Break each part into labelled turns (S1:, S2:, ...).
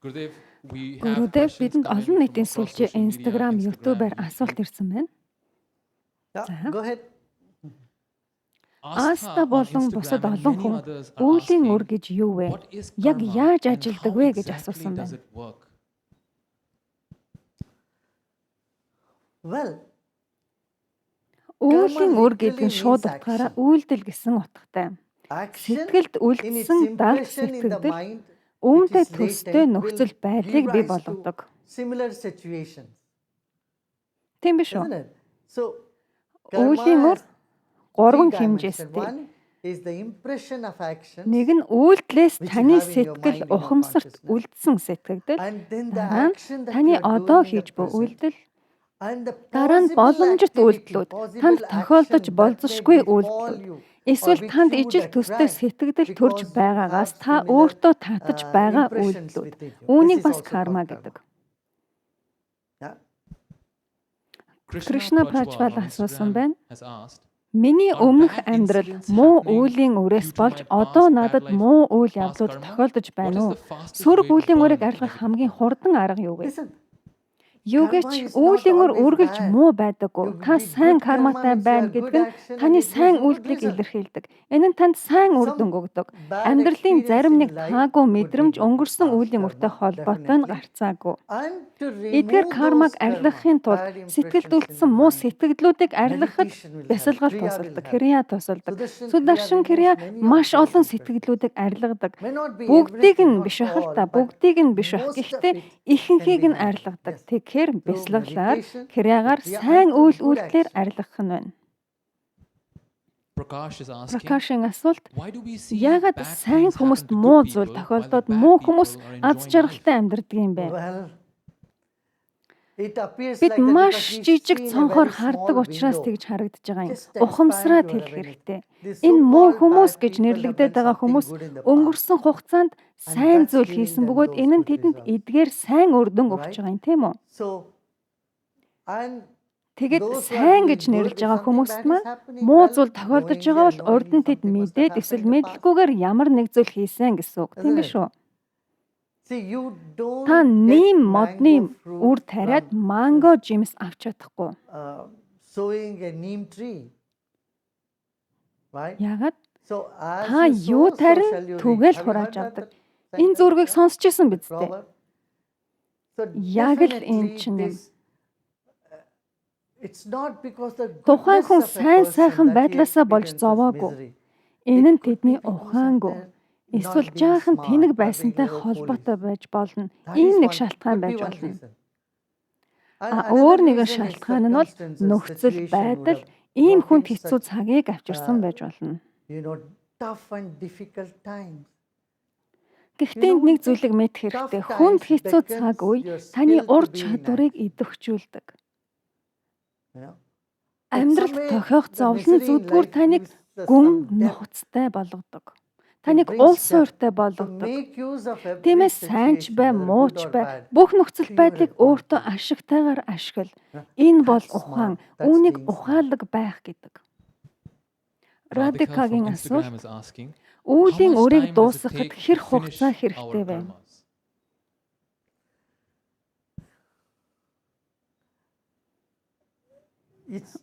S1: Гүрүдээ бидэнд олон нийтийн сүлжээ Instagram, YouTube-аар асуулт ирсэн байна.
S2: Yeah, go ahead.
S1: Аста болон бусад олон хүн үүлийн үр гэж юу вэ? Яг яаж ажилдаг вэ гэж асуусан байна.
S2: Well,
S1: Үүлийн үр гэдэг нь шууд утгаараа үйлдэл гэсэн утгатай.
S2: action
S1: Сэтгэлд
S2: in its
S1: үлдсэн дарга
S2: impression in the
S1: сэтгэгдэл
S2: mind,
S1: үүнтэй
S2: it is
S1: төстэй
S2: latent,
S1: нөхцөл
S2: will
S1: байдлыг
S2: give
S1: бий
S2: rise to
S1: болгодог.
S2: similar situations,
S1: Тийм биш үү?
S2: isn't it? So,
S1: Үүлийн үр
S2: karma has
S1: гурван
S2: three dimensions.
S1: хэмжээстэй.
S2: One is the impression of actions,
S1: Нэг нь үйлдэлээс
S2: which you
S1: таны
S2: have in your
S1: сэтгэл
S2: mind, in your
S1: ухамсарт
S2: consciousness.
S1: үлдсэн сэтгэгдэл,
S2: And then the
S1: дараа нь
S2: action that
S1: таны
S2: you are
S1: одоо
S2: doing in
S1: хийж
S2: the
S1: буй
S2: present,
S1: үйлдэл,
S2: and the
S1: дараа нь
S2: possible
S1: боломжит
S2: activity,
S1: үйлдэлүүд,
S2: possible
S1: танд тохиолдож
S2: action that
S1: болзошгүй
S2: may befall
S1: үйлдэлүүд,
S2: you,
S1: эсвэл
S2: or which
S1: танд
S2: you would
S1: ижил төстэй
S2: attract
S1: сэтгэгдэл төрж
S2: because you
S1: байгаагаас
S2: have
S1: та
S2: similar,
S1: өөртөө татаж байгаа
S2: impressions
S1: үйлдэлүүд.
S2: within you.
S1: Үүнийг
S2: This is
S1: бас
S2: also
S1: карма
S2: called
S1: гэдэг.
S2: Yeah.
S1: Кришна Прачвал асуусан байна. Миний өмнөх амьдрал муу үеийн үрээс болж одоо надад муу үйл явдлууд тохиолдож байна уу? Сөрөг үеийн үрийг арилгах хамгийн хурдан арга юу вэ?
S2: Listen,
S1: Юу гэж үеийн үр үргэлж муу байдаггүй. Та сайн карматай байна гэдэг нь таны сайн үйлдэлийг илэрхийлдэг. Энэ нь танд сайн үр дүн өгдөг. Амьдралын зарим нэг таагүй мэдрэмж өнгөрсөн үеийн үртэй холбоотой нь гарцаагүй.
S2: and to
S1: Эдгээр
S2: remove
S1: кармаг
S2: those
S1: арилгахын тулд
S2: bad
S1: сэтгэлд
S2: impressions
S1: үлдсэн
S2: in
S1: муу
S2: mind,
S1: сэтгэлдлүүдийг арилгахад
S2: meditation will help,
S1: бясалгал
S2: kriya will
S1: тусалдаг,
S2: help.
S1: крия тусалдаг.
S2: Sudarshan
S1: Сударшин
S2: Kriya
S1: крия
S2: removes many of
S1: маш
S2: those
S1: олон
S2: impressions.
S1: сэтгэлдлүүдийг арилгадаг.
S2: May not be
S1: Бүгдийг
S2: everything,
S1: нь
S2: not
S1: биш байх л
S2: all,
S1: та,
S2: but
S1: бүгдийг нь биш байх.
S2: most of
S1: Гэхдээ
S2: it
S1: ихэнхийг
S2: can be
S1: нь
S2: handled.
S1: арилгадаг.
S2: Yes.
S1: Тэгэхээр
S2: Through
S1: бясалгалаар,
S2: meditation,
S1: криягаар
S2: kriya,
S1: сайн
S2: and through
S1: үйл
S2: good
S1: үйлдэлээр
S2: action.
S1: арилгах нь байна.
S3: Prakash is asking,
S1: Пракашийн асуулт:
S3: why do we see
S1: яагаад
S3: bad
S1: сайн
S3: things
S1: хүмүүст
S3: happen to
S1: муу
S3: good
S1: зүйл
S3: people
S1: тохиолдоод
S3: while the
S1: муу
S3: bad
S1: хүмүүс
S3: people are
S1: аз
S3: enjoying
S1: жаргалтай амьдрдаг юм бэ?
S2: Well, it appears
S1: Бид
S2: like that
S1: маш
S2: because we
S1: жижиг
S2: see in a
S1: цонхоор
S2: very
S1: хардаг
S2: small
S1: учраас
S2: window.
S1: тэгж харагдаж байгаа юм.
S2: Just expand
S1: Ухамсараа
S2: your
S1: хэлэх
S2: awareness.
S1: хэрэгтэй.
S2: These
S1: Энэ муу
S2: so-called
S1: хүмүүс
S2: bad
S1: гэж
S2: people have
S1: нэрлэгдээд
S2: done
S1: байгаа хүмүүс
S2: something good in the
S1: өнгөрсөн хугацаанд сайн
S2: that's
S1: зүйл
S2: giving
S1: хийсэн
S2: them
S1: бөгөөд
S2: those
S1: энэ нь
S2: good
S1: тэдэнд
S2: results.
S1: эдгээр сайн үр дүн өгч
S2: Right?
S1: байгаа юм, тийм үү?
S2: So, and
S1: Тэгэд
S2: those who are
S1: сайн
S2: doing
S1: гэж нэрлэж
S2: good, if
S1: байгаа
S2: something
S1: хүмүүст
S2: bad is
S1: маань
S2: happening,
S1: муу
S2: well,
S1: зүйл тохиолдож
S2: knowingly
S1: байгаа
S2: or
S1: бол урд нь тэд
S2: unknowingly something must
S1: мэдээд
S2: have
S1: эсвэл
S2: happened in the past.
S1: мэдлгүйгээр ямар нэг зүйл хийсэн гэсэн үг, тийм
S2: Isn't
S1: биш
S2: it?
S1: үү?
S2: See, you don't
S1: Та
S2: get
S1: нэм модны
S2: mango
S1: үр
S2: fruit
S1: тариад
S2: from
S1: манго жимс авч чадахгүй.
S2: sowing a neem tree. Right?
S1: Яагаад?
S2: So, as
S1: Та
S2: you
S1: юу
S2: sow, so
S1: тарин
S2: shall you reap.
S1: түгээл
S2: Have you
S1: хурааж
S2: heard
S1: авдаг.
S2: that
S1: Энэ зургийг
S2: sentence?
S1: сонсч ирсэн биз дээ.
S2: Proverb? So
S1: Яг л
S2: definitely
S1: энэ чинь юм.
S2: this, it's not because the
S1: Тухайн хүн
S2: goodness of a
S1: сайн
S2: person
S1: сайхан
S2: that he
S1: байдлаасаа болж
S2: experiences
S1: зовоогүй.
S2: misery.
S1: Энэ нь
S2: It could
S1: тэдний
S2: be because of
S1: ухаангүй.
S2: their
S1: Эсвэл
S2: not being
S1: жаахан
S2: smart,
S1: тэнэг
S2: not
S1: байсантай
S2: being
S1: холбоотой байж болно.
S2: That
S1: Ийм
S2: is
S1: нэг
S2: one-
S1: шалтгаан
S2: could be
S1: байж
S2: one
S1: болно.
S2: reason.
S1: Өөр
S2: Another
S1: нэгэн
S2: reason is
S1: шалтгаан нь бол
S2: circumstances,
S1: нөхцөл
S2: situation
S1: байдал
S2: would have
S1: ийм
S2: brought
S1: хүнд
S2: in
S1: хэцүү
S2: such,
S1: цагийг авчирсан байж болно.
S2: tough and difficult times.
S1: Гэхдээ энд нэг зүйлийг мэдэх хэрэгтэй. Хүнд хэцүү цаг үе таны ур чадварыг идэвхжүүлдэг.
S2: You know?
S1: Амьдралд
S2: Some way
S1: тохиох
S2: the
S1: зовлон
S2: misery in
S1: зүдгүүр
S2: life
S1: таныг
S2: gives us
S1: гүн
S2: some depth.
S1: нухацтай болгодог. Таныг
S2: brings
S1: улс
S2: depth.
S1: суурьтай
S2: So
S1: болгодог.
S2: make use of every
S1: Тиймээс сайн ч
S2: situation,
S1: бай,
S2: whether
S1: муу
S2: good
S1: ч
S2: or
S1: бай,
S2: bad.
S1: бүх нөхцөл
S2: to your
S1: байдлыг өөртөө
S2: advantage.
S1: ашигтайгаар ашигла. Энэ бол
S2: That's
S1: ухаан.
S2: smart. That's
S1: Үүнийг
S2: being smart.
S1: ухаалаг байх гэдэг.
S3: Radhika
S1: Радикагийн
S3: from
S1: асуулт:
S3: Instagram is asking,
S1: Үүлийн
S3: how much
S1: үрийг
S3: time does it
S1: дуусгахад
S3: take
S1: хэр
S3: to
S1: хугацаа
S3: finish
S1: хэрэгтэй
S3: our
S1: вэ?
S3: karmas?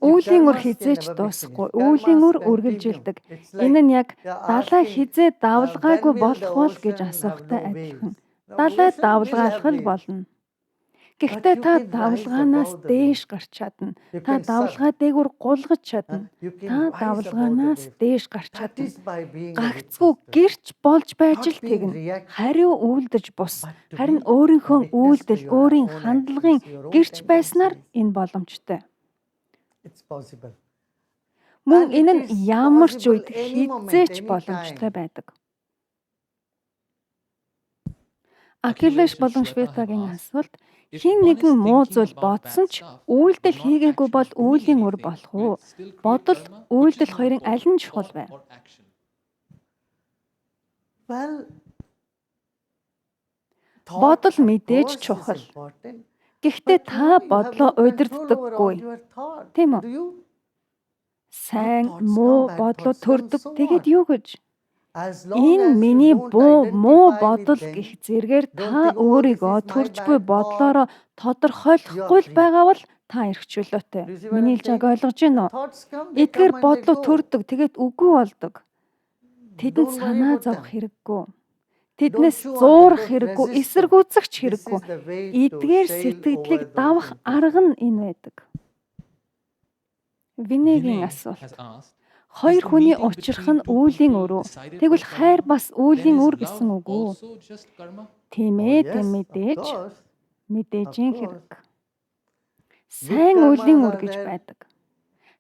S1: Үүлийн үр
S2: Karmas can
S1: хизээч
S2: never be
S1: дуусахгүй.
S2: finished.
S1: Үүлийн үр
S2: Karmas
S1: үргэлжилдэг.
S2: continuum. It's like
S1: Энэ нь яг
S2: you're
S1: далай
S2: asking,
S1: хизээ давлгаагүй
S2: when will
S1: болох
S2: the
S1: бол гэж
S2: ocean have
S1: асуухтай
S2: no
S1: адилхан.
S2: waves? The
S1: Далай
S2: ocean will
S1: давлгаалах
S2: have
S1: л
S2: waves.
S1: болно. Гэхдээ
S2: you
S1: та
S2: can rise
S1: давлгаанаас
S2: above the
S1: дээш
S2: waves.
S1: гарч чадна.
S2: You
S1: Та
S2: can surf.
S1: давлгаа дээгүүр гулгаж чадна.
S2: You can
S1: Та
S2: rise above the
S1: давлгаанаас
S2: waves.
S1: дээш гарч
S2: That
S1: чадна.
S2: is by being a
S1: Гагцгүй
S2: witness.
S1: гэрч болж байж
S2: Not
S1: л
S2: being
S1: тэгнэ.
S2: reactive,
S1: Хариу үйлдэж бус.
S2: but to
S1: Харин
S2: be
S1: өөрийнхөө
S2: a witness to
S1: үйлдэл,
S2: your
S1: өөрийн
S2: own
S1: хандлагын
S2: actions, your own
S1: гэрч байснаар
S2: tendencies.
S1: энэ боломжтой.
S2: It's possible.
S1: Мөн
S2: And
S1: энэ
S2: it
S1: нь
S2: is
S1: ямар ч
S2: possible
S1: үед
S2: any moment,
S1: хизээч
S2: any
S1: боломжтой
S2: time.
S1: байдаг. Акилеш
S3: Akhilesh
S1: болон
S3: and Shweta have
S1: Шветагийн
S3: asked,
S1: асуулт:
S3: if
S1: хин
S3: one
S1: нэгэн
S3: is
S1: муу
S3: thinking
S1: зүйл
S3: about
S1: бодсон
S3: bad
S1: ч
S3: stuff,
S1: үйлдэл
S3: but not
S1: хийгээгүй бол
S3: actually doing
S1: үүлийн үр
S3: anything,
S1: болох
S3: will
S1: уу?
S3: it still create
S1: Бодол,
S3: karma? Which
S1: үйлдэл
S3: is more
S1: хоёрын аль нь
S3: important,
S1: чухал
S3: thought
S1: вэ?
S3: or action?
S2: Well,
S1: Бодол
S2: thought, of
S1: мэдээж
S2: course, is
S1: чухал.
S2: important.
S1: Гэхдээ
S2: But
S1: та
S2: you have
S1: бодлоо
S2: no control over all
S1: удирддаггүй.
S2: your thought.
S1: Тийм үү?
S2: Do you?
S1: Сайн,
S2: thoughts
S1: муу
S2: come, bad
S1: бодлоо
S2: thoughts come,
S1: төрдөг.
S2: so
S1: Тэгээд
S2: what?
S1: юу гэж? Энэ миний муу бодол гэх зэргээр та өөрийгөө төрж буй бодлороо тодорхойлохгүй л байгаа бол та эрх чөлөөтэй. Миний хэлж байгааг ойлгож байна уу? Эдгээр бодлоо төрдөг, тэгээд үгүй болдог. Тэдэнд санаа зовох хэрэггүй. Тэднээс зуурах хэрэггүй, эсэргүүцэх хэрэггүй. Эдгээр сэтгэлийг давах арга нь энэ байдаг. Винегийн асуулт. Хоёр хүний учрах нь үүлийн өрөө. Тэгвэл хайр бас үүлийн үр гэсэн үг үү? Тийм ээ, мэдээжийн хэрэг. Сайн үүлийн үр гэж байдаг.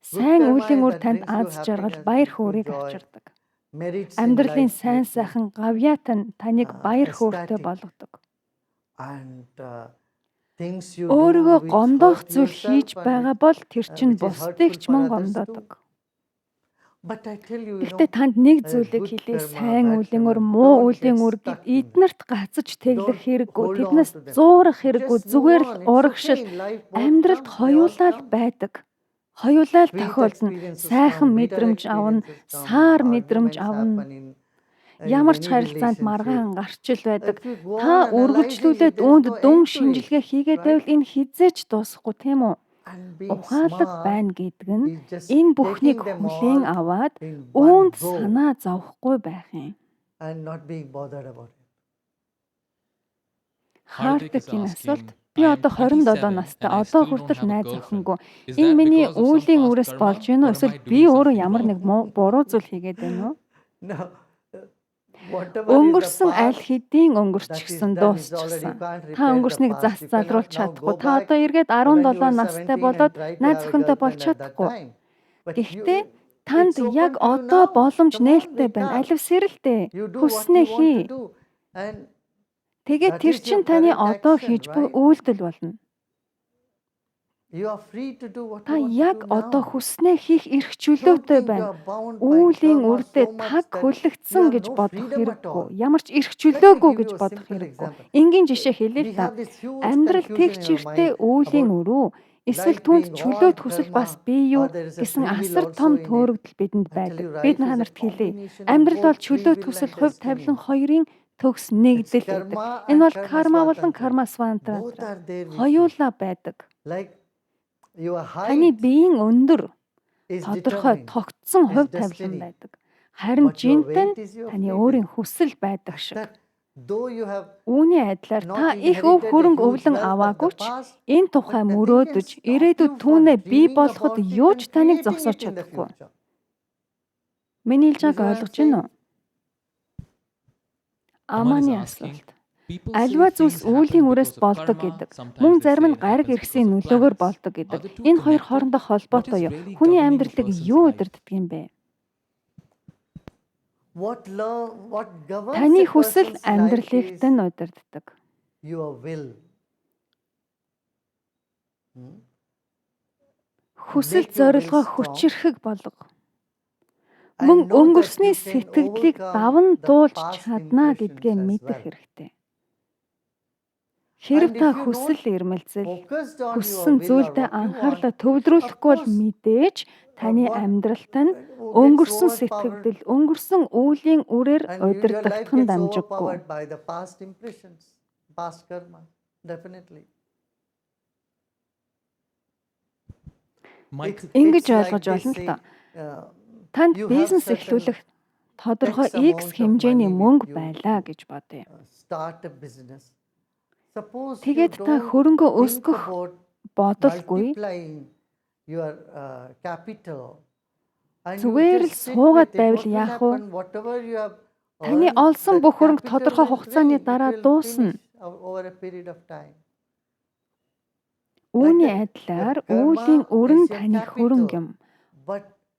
S1: Сайн үүлийн үр танд аз жаргал, баяр хөөргийг авчирдаг. Амьдралын сайн сайхан гавьяат нь таныг баяр хөөртэй болгодог. Өөрийгөө гомдоох зүйл хийж байгаа бол тэр чинь бусдыг ч мөн гомдоодог. Гэхдээ танд нэг зүйлийг хэлээ, сайн үлийн үр, муу үлийн үр гэд эднэрт гацж тэглэх хэрэггүй, тэднээс зуурах хэрэггүй, зүгээр л урагшил амьдралд хоёулаа л байдаг. Хоёулаа л тохиолдно. Сайхан мэдрэмж авна, саар мэдрэмж авна. Ямар ч харилцаанд маргаан гарчил байдаг. Та үргэлжлүүлээд үүнд дүн шинжилгээ хийгээд байвал энэ хизээч дуусахгүй тийм үү? Ухаалаг байна гэдэг нь энэ бүхнийг хүлээн аваад үүнд санаа зовхгүй байх юм. Хартикийн асуулт. Би одоо 27 настай. Одоо хүртэл найз охингүй. Энэ миний үүлийн үрээс болж гинөө эсвэл би өөрөө ямар нэг буруу зүйл хийгээд байна уу? Өнгөрсөн аль хэдийн өнгөрч гисэн дуусчихсан. Та өнгөрснийг зас залруулж чадахгүй. Та одоо эргээд 17 настай болоод найз охинтой болж чадахгүй. Гэхдээ танд яг одоо боломж нээлттэй байна. Аливсэрэлтэй. Хүснээ хий. Тэгээд тэр чинь таны одоо хийж буй үйлдэл болно. Та яг одоо хүснээ хийх эрх чөлөөтэй байна. Үүлийн үрдээ таг хүлэгдсэн гэж бодох хэрэггүй. Ямар ч эрх чөлөөгүй гэж бодох хэрэггүй. Энгийн жишээ хэлээ л да. Амьдрал тэгчэртэй үүлийн өрөө эсвэл түнд чөлөөт хүсэл бас бий юу гэсэн асар том төөрөгдөл бидэнд байдаг. Бид нарт хэлье. Амьдрал бол чөлөөт хүсэл, хувь тавилан хоёрын төгс нэгдэл гэдэг. Энэ бол карма болон карма свантра. Хоёулаа байдаг. Таны биеийн өндөр тодорхой тогтсон хувь тавилан байдаг. Харин жинтэн таны өөрийн хүсэл байдаг шиг. Үүний адилаар та их өв хөрөнгө өвлөн аваагүй ч энэ тухай мөрөөдөж ирээдүйд түүнээ бий болоход юу ч таныг зогсоож чадахгүй. Миний хэлж байгааг ойлгож байна уу? Аманы асуулт. Аливаа зүйлс үүлийн үрээс болдог гэдэг. Мөн зарим нь гариг эрхсийн нөлөөгөөр болдог гэдэг. Энэ хоёр хоорондоо холбоотой юу? Хүний амьдралыг юу удирддаг юм бэ? Таны хүсэл амьдралыг тань удирддаг. Хүсэл зорилгоо хүчирхэг болго. Мөн өнгөрсний сэтгэлдлийг даван туулж чадна гэдгээ мэдэх хэрэгтэй. Хэрэв та хүсэл эрмэлзэл, хүссэн зүйлдээ анхаарлаа төвлөрүүлэхгүй бол мэдээж таны амьдралт нь өнгөрсөн сэтгэгдэл, өнгөрсөн үеийн үрээр удирдагдах нь дамжиггүй. Ингэж ойлгож болно л да. Танд бизнес эхлүүлэх тодорхой X хэмжээний мөнгө байлаа гэж бодъё. Тэгээд та хөрөнгө өсгөх бодолгүй зүгээр л суугаад байвал яах вэ? Таны олсон бүх хөрөнгө тодорхой хугацааны дараа дуусна. Үүний адилаар үүлийн өрн таны хөрөнгө юм.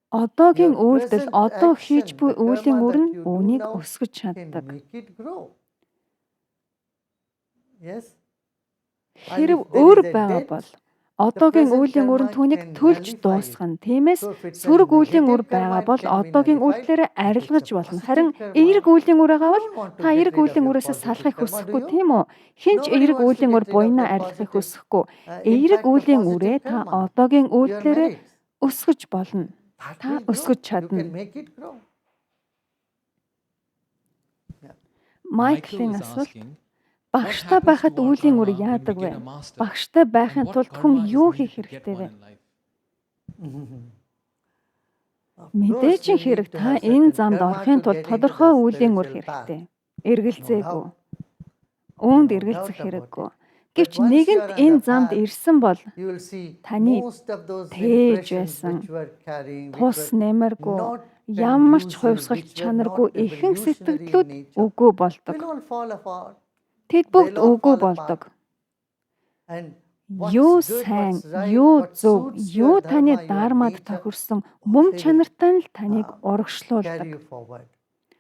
S1: Одоогийн үйлдэл, одоо хийж буй үеийн өрн үүнийг өсгөж чаддаг. Хэрв өөр байгаа бол одоогийн үеийн өрн түүнийг төлж дуусгана. Тиймээс сөрөг үеийн үр байгаа бол одоогийн үйлдэлээрээ арилгаж болно. Харин эерэг үеийн үр байгаа бол та эерэг үеийн үрээсээ салахыг хүсэхгүй тийм үү? Хинч эерэг үеийн үр буйнаа арилгахыг хүсэхгүй. Эерэг үеийн үрээ та одоогийн үйлдэлээрээ өсгөж болно. Та өсгөж чадна. Майклийн
S3: is
S1: асуулт
S3: asking,
S1: багштай
S3: what happens
S1: байхад
S3: to our
S1: үеийн
S3: karma
S1: үр
S3: when we
S1: яадаг вэ?
S3: become a master?
S1: Багштай байхын
S3: And
S1: тулд
S3: what
S1: хүн
S3: karma is
S1: юу
S3: needed
S1: хийх
S3: to get
S1: хэрэгтэй вэ?
S3: one in life?
S2: Of
S1: Мэдээж
S2: course, you
S1: хэрэг
S2: need to
S1: та
S2: have
S1: энэ
S2: certain
S1: замд
S2: karma
S1: орохын
S2: to
S1: тулд
S2: get into
S1: тодорхой
S2: the
S1: үеийн үр
S2: spiritual path.
S1: хэрэгтэй. Эргэлзээгүй.
S2: No
S1: Үүнд
S2: No
S1: эргэлзэх
S2: doubt about
S1: хэрэггүй.
S2: it.
S1: Гэвч
S2: But once you
S1: нэгэнт
S2: are on
S1: энэ
S2: the
S1: замд
S2: path,
S1: ирсэн бол
S2: you will see
S1: таны
S2: most of those
S1: тээж
S2: impressions
S1: байсан
S2: which were carrying, which
S1: тус
S2: were
S1: нэмэргүй
S2: not
S1: ямар ч
S2: conducive,
S1: хувьсгалч
S2: which were
S1: чанаргүй
S2: not
S1: ихэнх
S2: evolutionary in
S1: сэтгэлдлүүд
S2: nature,
S1: үгүй болдог.
S2: will all fall apart.
S1: Тэд бүгд
S2: They'll all
S1: үгүй
S2: fall
S1: болдог.
S2: apart. And
S1: Юу
S2: what's good,
S1: сайн,
S2: what's right,
S1: юу
S2: what
S1: зөв,
S2: suits
S1: юу
S2: your
S1: таны
S2: dharma, your
S1: дармад
S2: nature,
S1: тохирсон мөн
S2: they will
S1: чанартай нь л таныг
S2: carry
S1: урагшлуулдаг.
S2: you forward.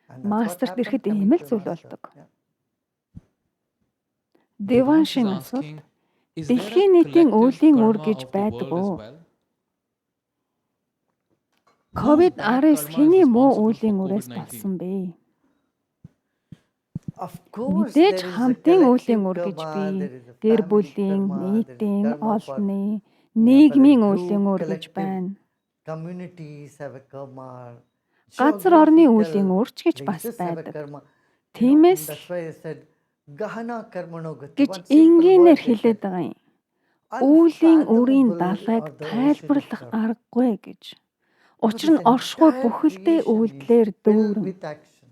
S2: And that's what
S1: Мастерт
S2: happened
S1: ирэхэд
S2: coming
S1: ийм л
S2: to
S1: зүйл
S2: master.
S1: болдог.
S2: Yeah.
S3: Devansh is
S1: Деваншийн асуулт
S3: asking, is there a
S1: дэлхийн нийтийн
S3: collective
S1: үеийн үр
S3: karma
S1: гэж
S3: of the
S1: байдаг
S3: world as
S1: уу?
S3: well?
S1: COVID-19 хэний муу үеийн
S3: for
S1: үрээс
S3: COVID-19?
S1: болсон бэ?
S2: Of course,
S1: Мэдээж
S2: there is a
S1: хамтын үеийн
S2: collective
S1: үр гэж
S2: karma,
S1: би
S2: there is a
S1: гэр
S2: family
S1: бүлийн,
S2: karma, there is
S1: нийтийн,
S2: karma for
S1: олонний,
S2: for a
S1: нийгмийн
S2: group,
S1: үеийн үр гэж
S2: collective
S1: байна.
S2: communities have a karma.
S1: Газар орны
S2: Geographical
S1: үеийн үрч гэж бас
S2: places have a
S1: байдаг.
S2: karma.
S1: Тиймээс
S2: That's why I said Gahana Karmano Gati.
S1: гэж
S2: One simple
S1: энгийнээр
S2: word they
S1: хэлээд
S2: said.
S1: байгаа юм. Үүлийн үрийн
S2: Unfathomable
S1: далайг
S2: are the
S1: тайлбарлах
S2: ocean of karma.
S1: аргагүй гэж.
S2: Because
S1: Учир нь
S2: this
S1: оршихуй
S2: entire
S1: бүхэлдээ
S2: creation is
S1: үйлдэлээр
S2: filled
S1: дүүрэн.
S2: with action.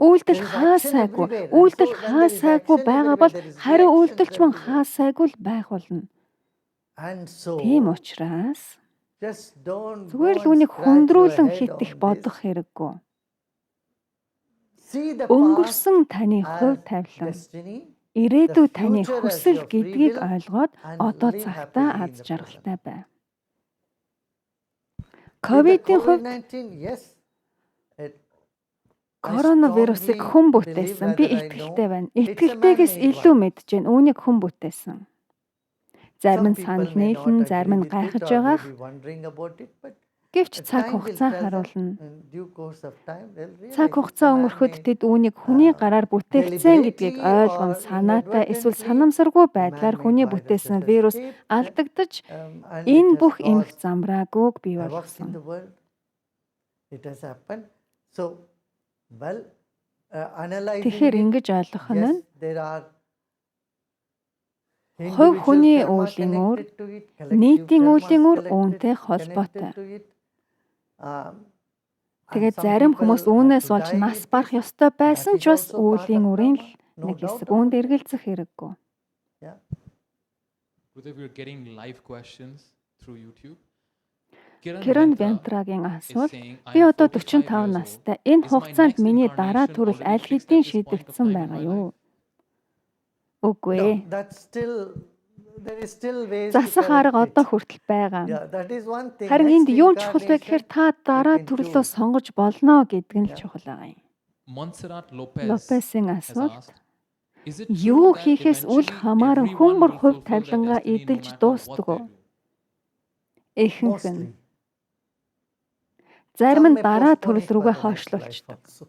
S1: Үйлдэл
S2: There is
S1: хаа
S2: action
S1: сайгүй,
S2: everywhere. And
S1: үйлдэл
S2: so when
S1: хаа
S2: there is
S1: сайгүй
S2: action
S1: байгаа
S2: everywhere,
S1: бол
S2: there is
S1: хариу
S2: reactions
S1: үйлдэлч мөн
S2: everywhere.
S1: хаа сайгүй л байх болно.
S2: And
S1: Тийм
S2: so
S1: учраас
S2: just don't go
S1: зүгээр л
S2: and
S1: үнийг
S2: scratch your
S1: хүндрүүлэн
S2: head
S1: хит их
S2: on
S1: бодох
S2: this.
S1: хэрэггүй.
S2: See the past
S1: Өнгөрсөн таны
S2: as
S1: хувь тавилан,
S2: destiny,
S1: ирээдүй
S2: the
S1: таны
S2: future as
S1: хүсэл
S2: your free
S1: гэдгийг
S2: will,
S1: ойлгоод
S2: and
S1: одоо
S2: live
S1: цагтаа
S2: happily in
S1: аз
S2: the
S1: жаргалтай
S2: present.
S1: бай.
S2: With the
S1: Ковидын хувьд
S2: COVID-19, yes, I
S1: коронавирусыг
S2: strongly
S1: хүн
S2: believe,
S1: бүтээсэн. Би
S2: rather I
S1: итгэлтэй
S2: know,
S1: байна.
S2: it's a
S1: Итгэлтэйгээс
S2: man-made
S1: илүү
S2: one.
S1: мэдж байна. Үүнийг хүн бүтээсэн. Зарим
S2: Some
S1: нь санал
S2: people may not
S1: нийлэн, зарим
S2: agree
S1: нь
S2: with it
S1: гайхаж
S2: or may
S1: байгаах.
S2: be wondering about it, but
S1: Гэвч
S2: the
S1: цаг
S2: time will
S1: хугацаа
S2: tell them.
S1: харуулна.
S2: In due course of time, they'll realize
S1: Цаг
S2: it's a
S1: хугацаа өнгөрөхөд
S2: man-made,
S1: тэд үүнийг хүний гараар бүтээгдсэн гэдгийг
S2: deliberately
S1: ойлгон
S2: or
S1: санаатай эсвэл
S2: inadvertently
S1: санамсаргүй байдлаар
S2: man-made
S1: хүний
S2: virus
S1: бүтээсэн
S2: has
S1: вирус
S2: escaped,
S1: алдагдаж
S2: and it
S1: энэ
S2: has
S1: бүх эмх
S2: caused
S1: замбраагүйг бий
S2: havoc in
S1: болгосон.
S2: the world. It has happened. So, well, analyzing
S1: Тэгэхээр
S2: it,
S1: ингэж ойлгох нь
S2: yes, there are
S1: хувь
S2: individual
S1: хүний
S2: karma
S1: үеийн үр,
S2: connected to it, collective
S1: нийтийн
S2: karmas
S1: үеийн үр
S2: connected
S1: үүнтэй холбоотой.
S2: to it. And
S1: Тэгээд
S2: some
S1: зарим
S2: people
S1: хүмүүс
S2: have
S1: үүнээс
S2: to
S1: болж
S2: die
S1: нас
S2: with
S1: барах
S2: this.
S1: ёстой
S2: That
S1: байсан
S2: is
S1: ч бас
S2: also part
S1: үеийн
S2: of
S1: үрийн
S2: karma,
S1: л
S2: no
S1: нэг
S2: doubt
S1: хэсэг.
S2: about
S1: Үүнд
S2: it.
S1: эргэлзэх хэрэггүй.
S2: Yeah.
S3: Gurudev, we're getting live questions through YouTube.
S1: Киран Вентрагийн
S3: is
S1: асуулт
S3: saying, I
S1: би
S3: am
S1: одоо
S3: 45
S1: 45
S3: years
S1: настай.
S3: old.
S1: Энэ
S3: Is my
S1: хугацаанд
S3: next
S1: миний дараа
S3: incarnation
S1: төрөл
S3: already
S1: аль
S3: fixed
S1: хэдийн
S3: at this point of
S1: шийдэгдсэн
S3: time in
S1: байгаа
S3: my
S1: юу?
S3: life?
S1: Үгүй ээ.
S2: No, that's still, there is still ways
S1: Засах
S2: to
S1: арга
S2: correct
S1: одоо
S2: it.
S1: хүртэл байгаа.
S2: Yeah, that is one thing.
S1: Харин энд
S2: Next
S1: юу чухал вэ гэхээр
S2: incarnation,
S1: та дараа
S2: you can
S1: төрлөө
S2: choose.
S1: сонгож болно гэдэг нь л
S2: Yeah.
S1: чухал байгаа юм.
S3: Montserrat Lopez
S1: Лопесийн
S3: has
S1: асуулт
S3: asked, is it
S1: юу
S3: true that
S1: хийхээс үл
S3: eventually
S1: хамааран
S3: everyone
S1: хүн бүр
S3: will
S1: хувь
S3: fulfill their
S1: тавилангаа
S3: destiny no
S1: эдэлж
S3: matter what
S1: дуустдаг
S3: they
S1: уу?
S3: do?
S1: Ихэнх нь
S2: Mostly.
S1: зарим
S2: Some
S1: нь
S2: may
S1: дараа
S2: postpone
S1: төрөл
S2: it for
S1: рүүгээ
S2: the next life
S1: хойшлуулчихдаг.
S2: also.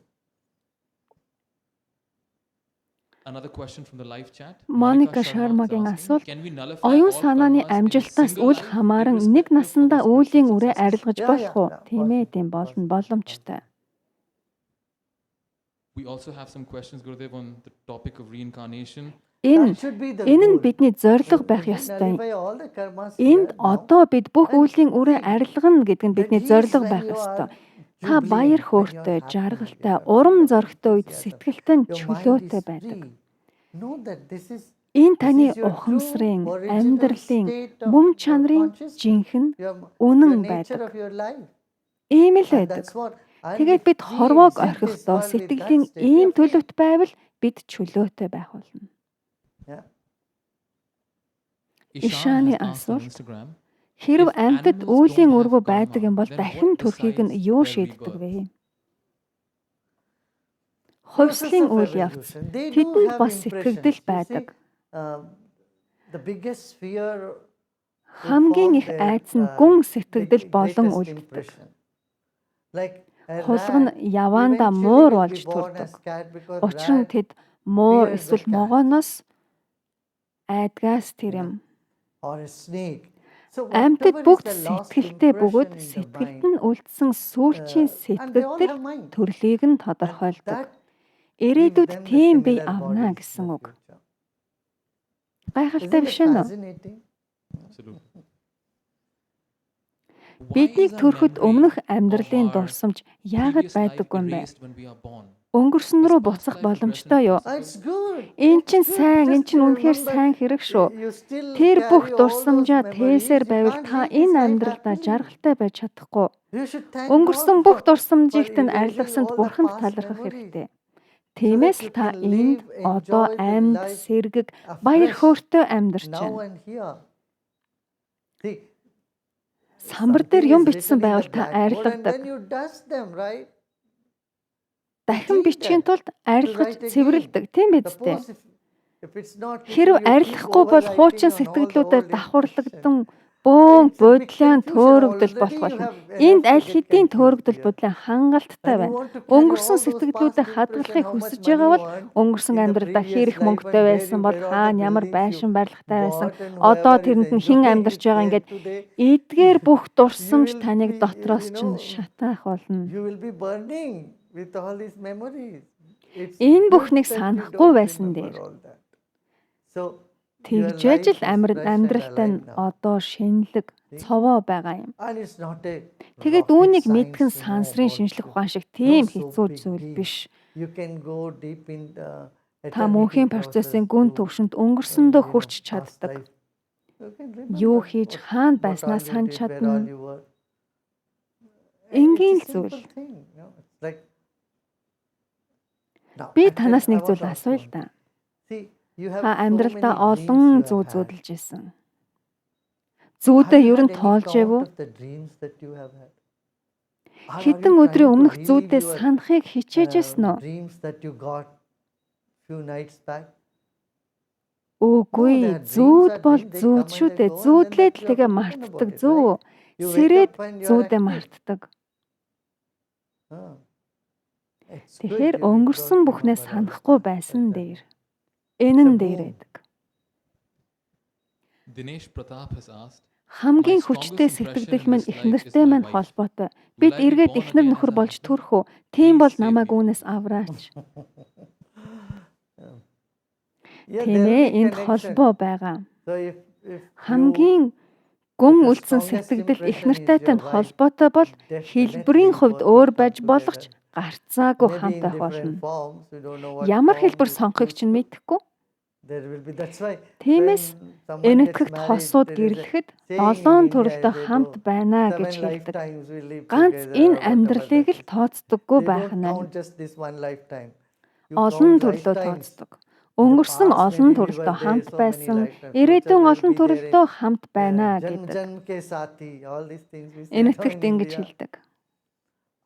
S3: Another question from the live chat.
S1: Моника
S3: Monica Sharma is
S1: Шармагийн
S3: asking,
S1: asуулт
S3: can we nullify
S1: оюун
S3: all
S1: санааны
S3: karmas in a
S1: амжилтаас
S3: single
S1: үл
S3: life,
S1: хамааран нэг
S3: irrespective of
S1: насандаа
S3: the spiritual
S1: үеийн үрээ
S3: successes?
S1: арилгаж
S2: Yeah,
S1: болох уу?
S2: yeah,
S1: Тийм ээ,
S2: possible,
S1: тийм болно,
S2: possible,
S1: боломжтой.
S3: We also have some questions, Gurudev, on the topic of reincarnation.
S1: Энэ
S2: That should be the
S1: энэ нь
S2: goal.
S1: бидний зорилго байх
S2: We
S1: ёстой.
S2: nullify all the karmas
S1: Энд
S2: here now.
S1: одоо бид бүх
S2: And
S1: үеийн үрээ
S2: see,
S1: арилгана гэдэг нь бидний
S2: that is
S1: зорилго
S2: when
S1: байх
S2: you
S1: ёстой.
S2: are
S1: Та
S2: jubilant,
S1: баяр
S2: when you are
S1: хөөртэй,
S2: happy,
S1: жаргалтай,
S2: you are
S1: урам
S2: full of
S1: зоригтой үед
S2: enthusiasm.
S1: сэтгэлтэй нь
S2: Your mind
S1: чөлөөтэй
S2: is
S1: байдаг.
S2: free. Know that this is
S1: Энэ таны
S2: your true
S1: ухамсарын,
S2: original
S1: амьдралын,
S2: state of
S1: мөн
S2: your
S1: чанарын
S2: consciousness,
S1: жинхэнэ
S2: your
S1: үнэн
S2: nature
S1: байдаг.
S2: of your life.
S1: Ийм л
S2: And
S1: байдаг.
S2: that's what. And
S1: Тэгээд
S2: if
S1: бид
S2: we
S1: хорвоог
S2: exit this
S1: орхихдоо
S2: world with that
S1: сэтгэлийн
S2: state, we
S1: ийм
S2: are free.
S1: төлөвт байвал бид чөлөөтэй байх болно.
S2: Yeah.
S3: Ishan
S1: Ишаны
S3: has asked on
S1: асуулт
S3: Instagram,
S1: хэрв
S3: if
S1: амьтад
S3: animals
S1: үеийн
S3: don't
S1: өргөө
S3: have
S1: байдаг юм бол
S3: karma, then
S1: дахин
S3: what
S1: төрхийг нь
S3: decides
S1: юу
S3: their
S1: шийддэг
S3: rebirth?
S1: вэ?
S2: Process
S1: Хувьслын
S2: of
S1: үйл явц.
S2: evolution. They do
S1: Тэдэнд
S2: have
S1: бас
S2: impressions.
S1: сэтгэгдэл
S2: You see,
S1: байдаг.
S2: the biggest fear
S1: Хамгийн их айдас нь гүн сэтгэгдэл болон үлддэг.
S2: Like a
S1: Хулга нь
S2: rat
S1: яваандаа
S2: eventually
S1: муур
S2: will
S1: болж
S2: be born
S1: төрдөг.
S2: as cat because
S1: Учир нь
S2: rat
S1: тэд муур
S2: fears the
S1: эсвэл
S2: cat.
S1: могооноос айдгаас тэр юм.
S2: or a snake. So
S1: Амьтад
S2: whatever is
S1: бүгд
S2: the lost
S1: сэтгэлтэй бөгөөд
S2: impression in the
S1: сэтгэлд
S2: mind,
S1: нь үлдсэн сүүлчийн
S2: and they all
S1: сэтгэгдэл
S2: have mind.
S1: төрлийг нь
S2: And
S1: тодорхойлдог.
S2: that
S1: Ирээдүйд
S2: them the
S1: тийм бие
S2: similar
S1: авна
S2: bodies in
S1: гэсэн
S2: the
S1: үг.
S2: future.
S1: Гайхалтай
S2: Isn't
S1: биш
S2: it
S1: үү?
S2: fascinating?
S3: Absolutely. Why
S1: Биднийг
S3: is our
S1: төрөхөд
S3: memory
S1: өмнөх
S3: of
S1: амьдралын
S3: our
S1: дурсамж яагаад
S3: previous life
S1: байдаггүй юм бэ?
S3: erased when we are born?
S1: Өнгөрсөн
S3: Is
S1: рүү
S3: past
S1: буцах
S3: life regression
S1: боломжтой юу?
S2: Ah, it's
S3: possible?
S2: good.
S1: Эн
S2: It's
S1: чинь
S2: good.
S1: сайн, эн
S2: Just
S1: чинь үнэхээр
S2: remember,
S1: сайн хэрэг шүү.
S2: you still
S1: Тэр бүх
S2: carry all those
S1: дурсамжаа
S2: memories.
S1: тээсээр
S2: You
S1: байвал
S2: can't
S1: та
S2: live this
S1: энэ
S2: life
S1: амьдралдаа
S2: happily.
S1: жаргалтай байж чадахгүй.
S2: You should thank
S1: Өнгөрсөн
S2: God
S1: бүх
S2: for
S1: дурсамжийг тань
S2: erasing
S1: арилгасанд
S2: all the
S1: Бурханд
S2: past
S1: талархах
S2: memories.
S1: хэрэгтэй.
S2: So
S1: Тиймээс
S2: that
S1: л
S2: you
S1: та
S2: can
S1: энд
S2: live,
S1: одоо
S2: enjoy the
S1: амьд,
S2: life
S1: сэргэг, баяр
S2: afresh
S1: хөөртэй амьдарч
S2: now
S1: байна.
S2: and here. See,
S1: Самбар дээр
S2: something
S1: юм
S2: is
S1: бичсэн
S2: written in the
S1: байвал та
S2: blackboard and
S1: арилгадаг.
S2: then you dust them, right?
S1: Дахин
S2: keep
S1: бичихийн
S2: that
S1: тулд арилгаж
S2: write again.
S1: цэвэрлэдэг. Тийм биз дээ.
S2: Suppose if it's not written,
S1: Хэрэв
S2: you keep
S1: арилгахгүй бол
S2: overwriting
S1: хуучин
S2: on all the
S1: сэтгэлдлүүдэд
S2: old
S1: давхарлагдсан
S2: information.
S1: бөөн
S2: It's a big
S1: буудлын
S2: confusion
S1: төөрөгдөл
S2: already.
S1: болох
S2: You
S1: болно.
S2: have
S1: Энд
S2: enough
S1: аль
S2: to get
S1: хэдийн
S2: confused
S1: төөрөгдөл
S2: here.
S1: бодлон хангалттай
S2: And you
S1: байна.
S2: want to carry
S1: Өнгөрсөн
S2: all those
S1: сэтгэлдлүүдээ
S2: past
S1: хадгалахыг
S2: impression, how
S1: хүсэж
S2: much money
S1: байгаа
S2: you
S1: бол
S2: earned
S1: өнгөрсөн
S2: in the
S1: амьдралдаа
S2: previous
S1: хэрэг
S2: life
S1: мөнгөтэй
S2: and where
S1: байсан
S2: you
S1: бол
S2: were, all
S1: хаана
S2: the
S1: ямар
S2: buildings
S1: байшин
S2: you
S1: барилгатай байсан.
S2: bought and
S1: Одоо
S2: whoever is
S1: тэрэнд нь хэн
S2: enjoying
S1: амьдарч
S2: it
S1: байгаа
S2: there
S1: ингээд
S2: today,
S1: эдгээр бүх
S2: you
S1: дурсамж
S2: will
S1: таныг
S2: be,
S1: дотроос
S2: you
S1: чинь
S2: know,
S1: шатаах болно.
S2: you will be burning with all these memories. It's
S1: Энэ
S2: good
S1: бүхнийг
S2: that you
S1: санахгүй
S2: don't
S1: байсан
S2: remember
S1: дээр
S2: all that. So your
S1: тэгжээж
S2: life
S1: л
S2: is fresh and
S1: амьдралтай нь
S2: alive now.
S1: одоо шинэлэг цовоо байгаа юм.
S2: And it's not a
S1: Тэгээд
S2: rocket
S1: үүнийг
S2: science
S1: мэдгэн
S2: to know
S1: сансрын
S2: about
S1: шинжлэх
S2: you.
S1: ухаан шиг
S2: No
S1: тийм
S2: so
S1: хэцүү
S2: big
S1: зүйл
S2: deal.
S1: биш.
S2: You can go deep in the
S1: Та мөнхийн процессын гүн түвшинд өнгөрсөндөө хүрч чаддаг. Юу хийж хаана байснаа санаж чадна. Энгийн л зүйл. Би танаас нэг зүйл асууя л да. Та амьдралдаа олон зүү зүүдэлж исэн. Зүүдээ ер нь тоолж яв уу? Хэдэн өдрийн өмнөх зүүдээ санахыг хичээж ясан уу? Үгүй, зүүд бол зүүд шүү дээ. Зүүдлээд л тэгээ мартдаг зүү. Сэрээд зүүдээ мартдаг. Тэгэхээр өнгөрсөн бүхнээ санахгүй байсан дээр. Энэ нь дээр байдаг.
S3: Dinesh Pratap has asked,
S1: Хамгийн хүчтэй сэтгэгдэл минь эхнэртэй минь холбоотой. Бид эргээд эхнэр нөхөр болж төрөх үү? Тийм бол намайг үүнээс авраач. Тийм ээ, энд холбоо байгаа. Хамгийн гүн үлдсэн сэтгэгдэл эхнэртэйтэй нь холбоотой бол хэлбэрийн хувьд өөр байж болох ч гарцаагүй хамт байх болно. Ямар хэлбэр сонгохыг ч мэдэхгүй. Тиймээс энэтхэгт хосууд гэрлэхэд 7 төрөлтэй хамт байна гэж хэлдэг. Ганц энэ амьдралыг л тооцдоггүй байх нь. Олон төрлөө тооцдог. Өнгөрсөн олон төрлөө хамт байсан, ирээдүйн олон төрлөө хамт байна гэдэг. Энэтхэгт ингэж хэлдэг.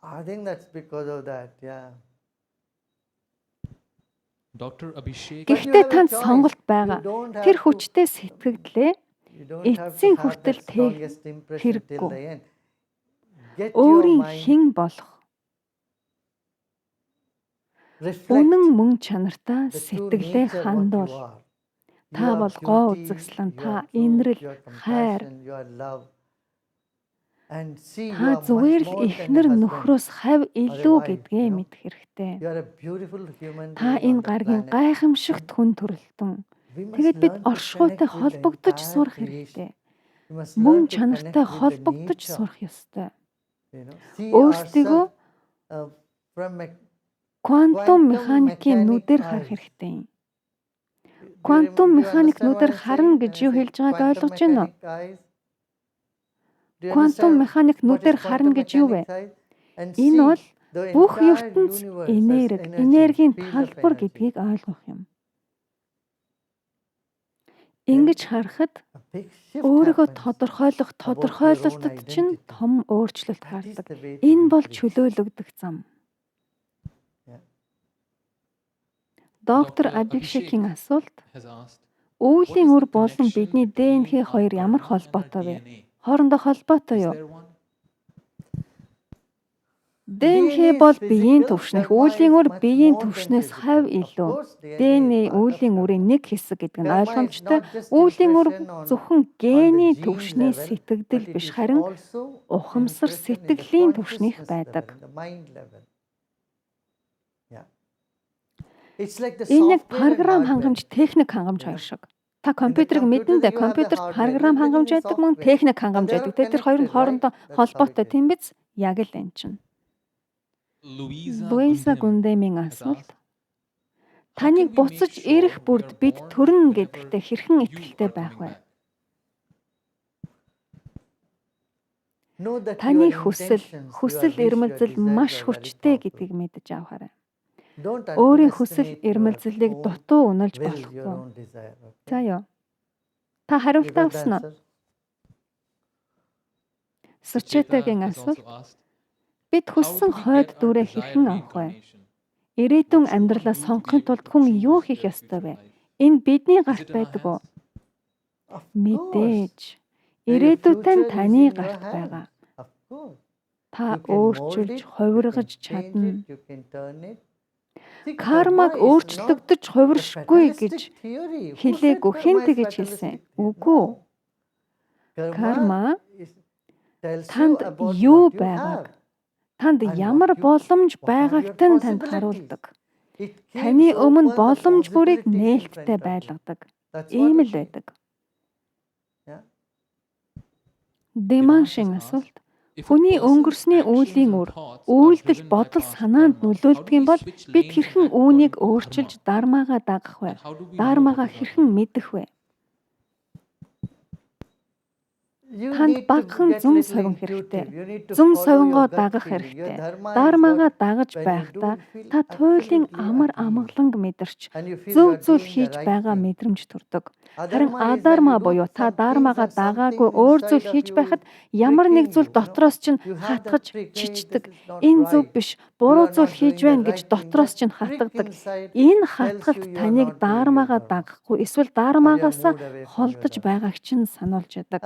S2: I think that's because of that, yeah.
S3: Dr. Abhishek
S1: Гэхдээ танд сонголт байгаа. Тэр хүчтэй сэтгэгдлээ эцсийн хүртэл хэрэггүй. Өөрийн хэн болох үнэн мөн чанартаа сэтгэлээ хандуул. Та бол гоо үзэсгэлэн, та инрэл, хайр. Та зүгээр л эхнэр нөхрөөс хавь илүү гэдгээ мэдэх хэрэгтэй. Та энэ гаргийн гайхамшигт хүн төрөлтөн. Тэгэд бид оршихуйтай холбогдож сурах хэрэгтэй. Мөн чанартай холбогдож сурах ёстой. Өөрсдийгөө квантум механикийн нүдээр харах хэрэгтэй. Квантум механик нүдээр харна гэж юу хэлж байгааг ойлгож байна уу? Квантум механик нүдээр харна гэж юу вэ? Энэ бол бүх ертөнц энергийн талбар гэдгийг ойлгох юм. Ингэж харахад өөрийгөө тодорхойлох тодорхойлолтод чинь том өөрчлөлт гардаг. Энэ бол чөлөөлөгдөх зам. Доктор Абхишекийн асуулт: өвлийн үр болон бидний ДНХ хоёр ямар холбоотой вэ? Хоорондоо холбоотой юу? ДНХ бол биеийн түвшнэх, үеийн үр биеийн түвшнээс хавь илүү. ДНХ үеийн үрийн нэг хэсэг гэдэг нь ойлгомжтой. Үеийн үр зөвхөн гений түвшний сэтгэгдэл биш, харин ухамсар сэтгэлийн түвшнийх байдаг.
S2: It's like the
S1: Энэ яг
S2: software and
S1: програм
S2: hardware.
S1: хангамж, техник хангамж хоёр шиг. Та компьютерыг мэднэ, компьютерт програм хангамж байдаг мөн техник хангамж байдаг. Тэр хоёр нь хоорондоо холбоотой тийм биз? Яг л энэ чинь. Луиза Гундемийн асуулт. Таныг буцаж ирэх бүрд бид төрнө гэдэгтээ хэрхэн итгэлтэй байх вэ? Таны хүсэл эрмэлзэл маш хүчтэй гэдгийг мэдэж авахаарай. Өөрийн хүсэл эрмэлзлийг дутуу үнэлж болохгүй. За ёо. Та хариулт авсан уу? Сучетагийн асуулт. Бид хүссэн хойд дүүрээ хэрхэн авах вэ? Ирээдүйн амьдралаа сонгохын тулд хүн юу хийх ёстой вэ? Энэ бидний гарт байдаг уу? Мэдээж. Ирээдүйтэй нь таны гарт байгаа. Та өөрчилж, хувиргаж чадна. Кармаг өөрчлөгдөж хувиршгүй гэж хэлээгүй. Хэн тэгэж хэлсэн? Үгүй. Карма танд юу байгааг, танд ямар боломж байгааг танд харуулдаг. Таны өмнө боломж бүрийг нээлттэй байлгадаг. Ийм л байдаг. Диманшин асуулт. Хүний өнгөрсний үеийн үйлдэл бодол санаанд нөлөөлдөг юм бол бид хэрхэн үүнийг өөрчилж дармаагаа дагах вэ? Дармаагаа хэрхэн мэдэх вэ? Танд багахан зүм совин хэрэгтэй. Зүм совингоо дагах хэрэгтэй. Дармаагаа дагаж байхдаа та туйлын амар амгаланг мэдэрч зөв зүйл хийж байгаа мэдрэмж төрдөг. Харин адарма буюу та дармаагаа дагаагүй өөр зүйл хийж байхад ямар нэг зүйл дотроос чинь хатгаж чичдэг. Энэ зөв биш, буруу зүйл хийж байна гэж дотроос чинь хатгадаг. Энэ хатгалт таныг дармаагаа дагахгүй эсвэл дармаагаасаа холдож байгааг чинь сануулж яадаг.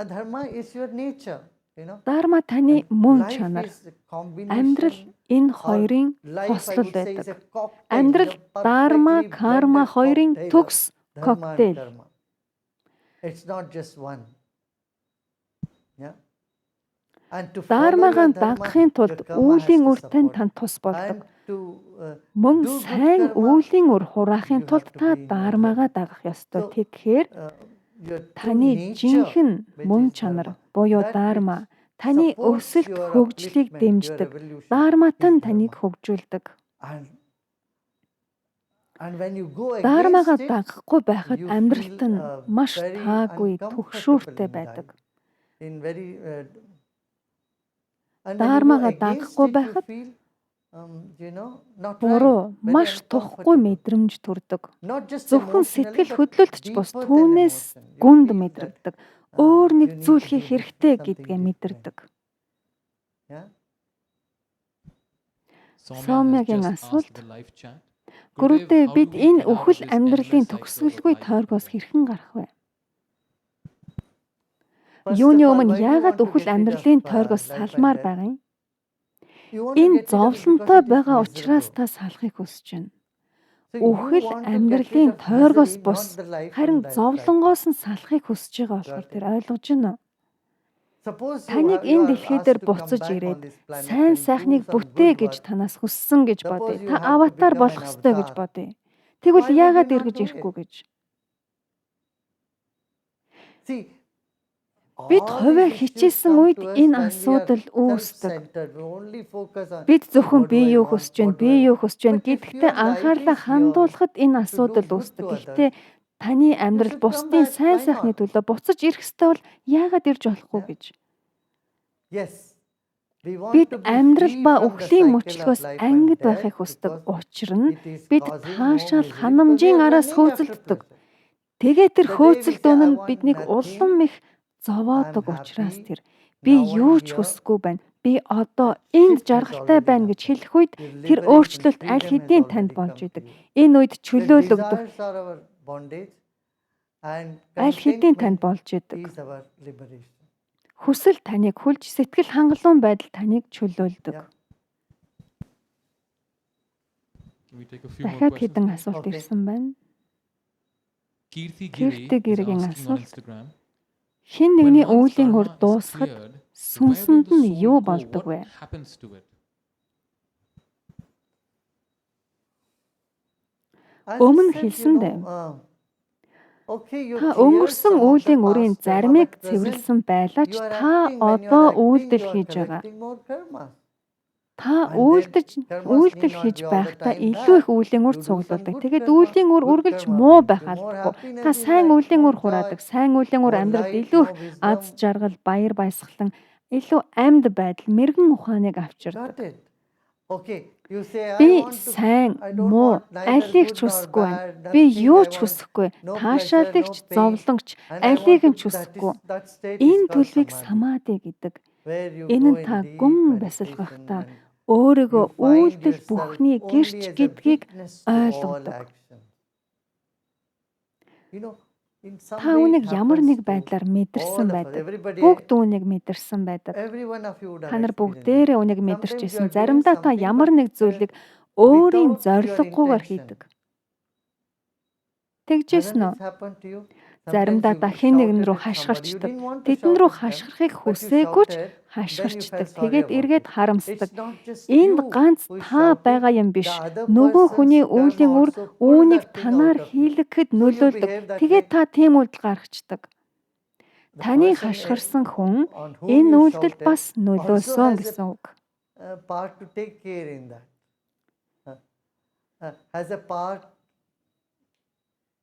S1: Дарма таны мөн чанар. Амьдрал энэ хоёрын хослол байдаг. Амьдрал дарма, карма хоёрын төгс коктейл.
S2: It's not just one. Yeah.
S1: Дармаагаа дагахын тулд үүлийн үр тань танд тус болдог. Мөн сайн үүлийн үр хураахын тулд та дармаагаа дагах ёстой. Тэгэхээр таны жинхэнэ мөн чанар буюу дарма таны өсөлт хөгжлийг дэмждэг. Дармат нь таныг хөгжүүлдэг. Дармаагаа дагахгүй байхад амьдралт нь маш таагүй түгшүүртэй байдаг. Дармаагаа дагахгүй байхад буруу, маш тухгүй мэдрэмж төрдөг. Зөвхөн сэтгэл хөдлөлтч бус түүнээс гүнд мэдрэгдэг. Өөр нэг зүйл хийх хэрэгтэй гэдгээ мэдэрдэг. Сомягийн асуулт. Гүрүдээ бид энэ өхөл амьдралын төгсгөлгүй тойргоос хэрхэн гарах вэ? Юуны өмнө яагаад өхөл амьдралын тойргоос салмаар байгаа юм? Энэ зовлонтой байгаа учраас та салахыг хүсэж байна. Өхөл амьдралын тойргоос бус харин зовлонгоос нь салахыг хүсэж байгаа болохоор тэр ойлгож байна. Таныг энэ дэлхий дээр буцаж ирээд сайн сайхныг бүтээ гэж танаас хүссэн гэж бодъё. Та аватар болох ёстой гэж бодъё. Тэгвэл яагаад эргэж ирэхгүй гэж? Бид хувиа хичээсэн үед энэ асуудал үүсдэг. Бид зөвхөн би юу хүсэж байна гэдэгтээ анхаарлаа хандуулахад энэ асуудал үүсдэг. Гэхдээ таны амьдрал бусдын сайн сайхны төлөө буцаж ирэх ёстой бол яагаад ирж болохгүй гэж? Бид амьдрал ба үхлийн мөчлөгөөс ангид байхыг хүсдэг. Учир нь бид таашаал ханамжийн араас хөөцөлддөг. Тэгээ тэр хөөцөлд өмнө биднийг улам их зовоодог учраас тэр би юу ч хүсэхгүй байна. Би одоо энд жаргалтай байна гэж хэлэх үед тэр өөрчлөлт аль хэдийн танд болж идэг. Энэ үед чөлөөлөгдөх аль хэдийн танд болж идэг. Хүсэл таныг хүлж, сэтгэл хангалуун байдал таныг чөлөөлдөг. Дахиад хэдэн асуулт ирсэн байна. Кирти Гиригийн асуулт. Хэн нэгний үеийн үр дуусахад сүнсэнд нь юу болдог вэ? Өмнө хэлсэндээ та өнгөрсөн үеийн үрийн заримыг цэвэрлсэн байлаа ч та одоо үйлдэл хийж байгаа. Та үйлдэл хийж байхдаа илүү их үеийн үр цуглуулдаг. Тэгээд үеийн үр үргэлж муу байх албагүй. Та сайн үеийн үр хураадаг. Сайн үеийн үр амьдралд илүү их аз жаргал, баяр баясгалан, илүү амьд байдал, мэрэгэн ухааныг авчирдаг. Би сайн, муу, алийг ч хүсэхгүй байна. Би юу ч хүсэхгүй. Таашаалагч, зовлонгч, алийг нь ч хүсэхгүй. Энэ төлөвийг самаади гэдэг. Энэ нь та гүн бясалгахдаа өөрийгөө үйлдэл бүхний гэрч гэдгийг ойлгодог. Та үүнийг ямар нэг байдлаар мэдэрсэн байдаг. Бүгд үүнийг мэдэрсэн байдаг. Та нар бүгдээрээ үүнийг мэдэрчээсэн. Заримдаа та ямар нэг зүйлийг өөрийн зорилгогүйгээр хийдэг. Тэгжсэн үү? Заримдаа та хэн нэгэн рүү хашгирчдаг. Тэдэн рүү хашгирахыг хүсээгүй ч хашгирчдаг. Тэгээд эргээд харамсдаг. Энд ганц та байгаа юм биш. Нөгөө хүний үеийн үр үүнийг танаар хийлгэхэд нөлөөлдөг. Тэгээд та тийм үйлдэл гаргацдаг. Таны хашгирсан хүн энэ үйлдэлд бас нөлөөлсөн гэсэн үг.
S2: Has a part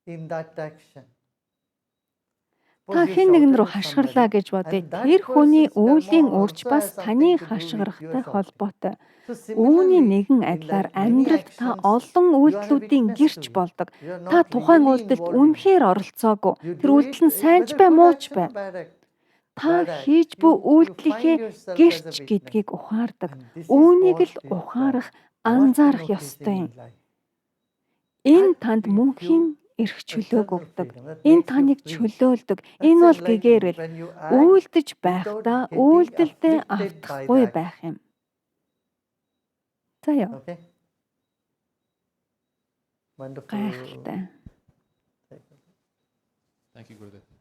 S2: in that action.
S1: Та хэн нэгэн рүү хашгирлаа гэж бодъё. Тэр хүний үеийн үрч бас таны хашгирахтай холбоотой. Үүний нэгэн адилаар амьдралд та олон үйлдэлүүдийн гэрч болдог. Та тухайн үйлдэлд үнэхээр оролцоогүй. Тэр үйлдэл нь сайн ч бай, муу ч бай. Та хийж буй үйлдэлийнхээ гэрч гэдгийг ухаардаг. Үүнийг л ухаарах, анзаарах ёстой юм. Энэ танд мөнхийн эрх чөлөөг өгдөг. Энэ таныг чөлөөлдөг. Энэ бол гэгээрэл үйлдэж байхдаа үйлдэлдээ автахгүй байх юм. За яа. Гайхалтай.
S3: Thank you, Gurudev.